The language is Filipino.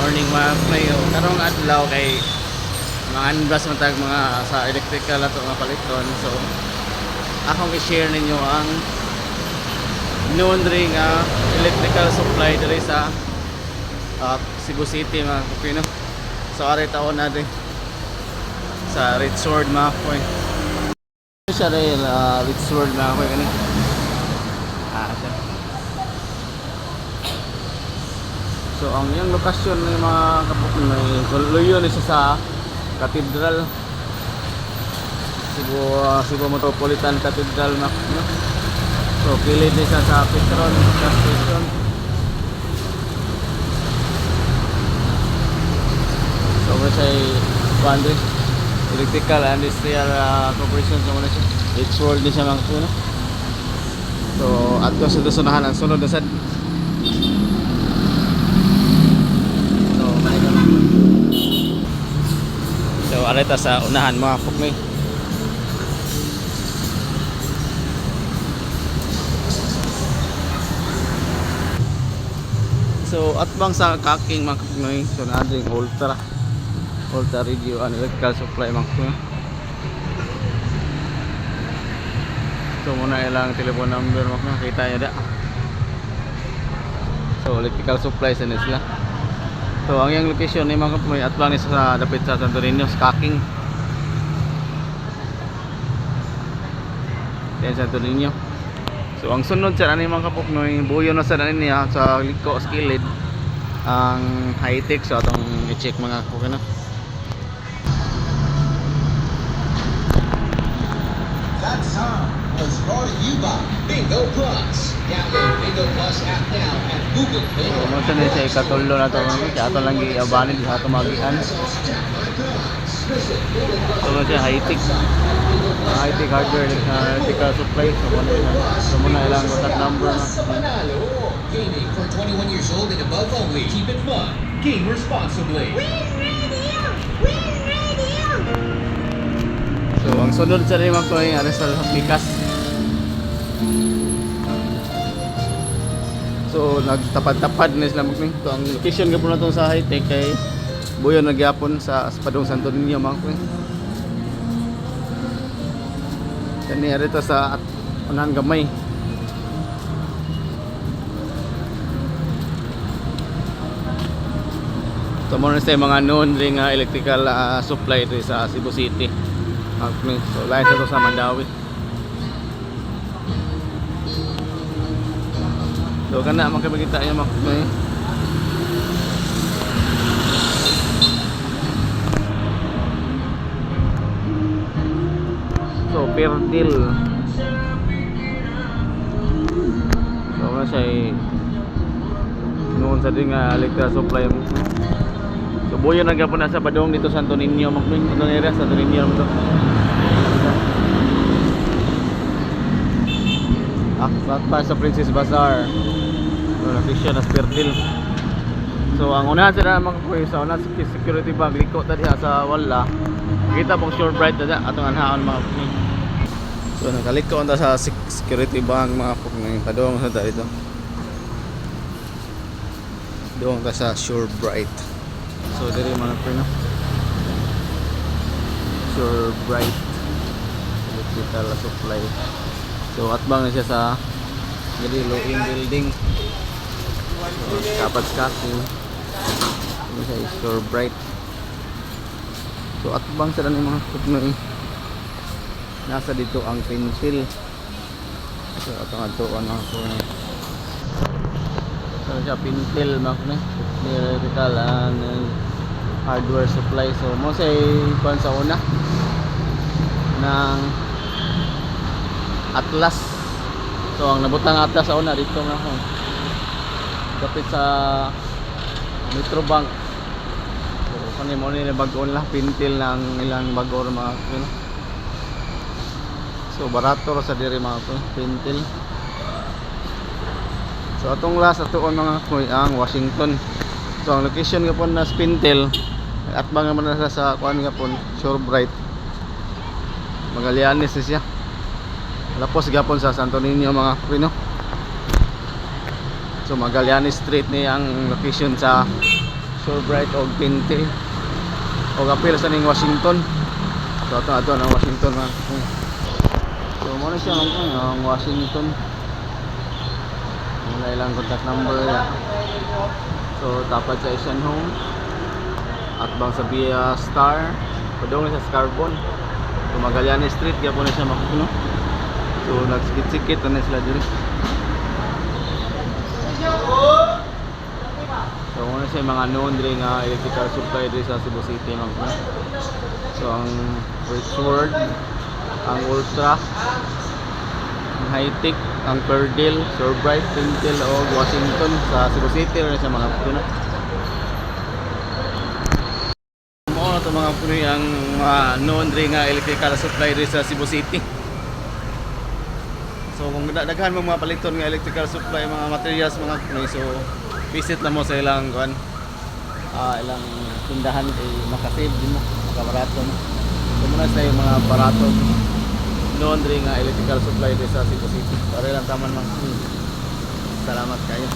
morning mga kayo. Karong adlaw kay mga anbras matag mga sa electrical ato nga paliton. So akong i-share ninyo ang noon ring electrical supply diri sa Cebu City mga kapino. So ari taon na din sa Red Sword mga kapoy. Siya rin Red Sword mga kapoy kani. Siya. So ang yung lokasyon ng mga kapatid may luyo ni sa Cathedral Cebu Metropolitan Cathedral na. So kilid ni sa Petron gas station. So may Bandre Electrical and Industrial Corporation sa muna siya. It's world ni siya mga kapatid. So ato sa sunahan ang sunod na sad. So arita sa unahan mga pukmi. So atbang sa kaking mga pukmi. So naading Ultra Radio and Electrical Supply mga pukmi. So muna ilang telephone number mga pukmi. Kita nyo da. So Electrical Supply sa sila. So ang yung location ni mga kapatid at lang sa dapit sa Santo Niño, Kaking. Yan Santo Niño. So ang sunod sa ani mga kapatid, buyo na sa niya sa liko skilled ang high tech so atong i-check mga kapatid na. That song was brought to you by Bingo Plus. Download Bingo Plus app now at Google Play. So mo na siya ikatulo na to mga ato lang giabanid sa ato magian. So mo siya high tech hardware electrical supply. So muna ilang contact number na. Gaming for 21 years old and above only. Keep it fun. Game responsibly. So ang sunod sa rin mga koy ano sa Pikas. So nagtapad-tapad na sila magning. So ang location gyapon naton sa high tech kay buyo nagyapon sa Padong Santo Niño mga koy. Kani arito sa unahan gamay. So mo na sa mga noon ring electrical supply dito sa Cebu City. Okay. So lain sa to sa Mandawi. So kana makapagkita niya mga kapatid. So per deal. So na siya noon sa ding electrical supply mo. So buyo nagapon na sa Badong dito Santo Niño magming ano area Santo Niño mo to. Bakpa sa Princess Bazaar. So location na Sperdil. So ang unahan sila mga kuy sa unahan security bag liko tadi sa wala. Kita pong sure bright na atong anhaon mga kuy. So nakaliko ta sa security bag mga kuy padong sa dito. Doon ta sa Sure Bright. So diri mga kuy no. Sure Bright electrical supply. So atbang na siya sa diri low-in building. So, dapat kaking. Ini siya Sure Bright. So atbang sa ni mga kuy nasa dito ang pencil. So atong atuon mga kuy. So siya pintil mga kuy. Electrical and hardware supply. So mo say kuan sa una ng Atlas. So ang nabutang Atlas sa una dito na ako. Kapit sa Metro Bank. So kani mo ni bag-on lang pintil ng ilang bag-or mga kuy. So barato ra sa diri mga kuy pintil. So atong last atoon mga kuy ang Washington. So ang location gapon na Spintel at bang naman na sa kuan gapon Sure Bright. Magallanes na siya. Lapos gapon sa Santo Niño mga kuy no. So Magallanes Street ni ang location sa Surbright og Pintel og apil sa ning Washington. So ato ang Washington man. So mo na siya ang Washington. Wala ilang contact number. So dapat sa Asian Home at bang sa Via Star, padong sa Scarbon. So Magallanes Street gyapon na siya makuno. So nagsikit-sikit na sila diri. So muna siya mga known diri nga electrical supply diri sa Cebu City mga kuno. So ang Richword, ang Ultra, ang Hightech, ang Perdil, Surbright, Pintel o Washington sa Cebu City rin sa mga kuno. Mo na to mga kuno ang mga known diri nga electrical supply diri sa Cebu City. So kung daghan mo mga paliton nga electrical supply mga materials mga kuno, so visit na mo sa ilang kuan ilang tindahan kay makasave din mo makabarato mo. So muna sa yung mga barato laundry nga electrical supply dito sa Cebu City. Para lang taman mang salamat kayo.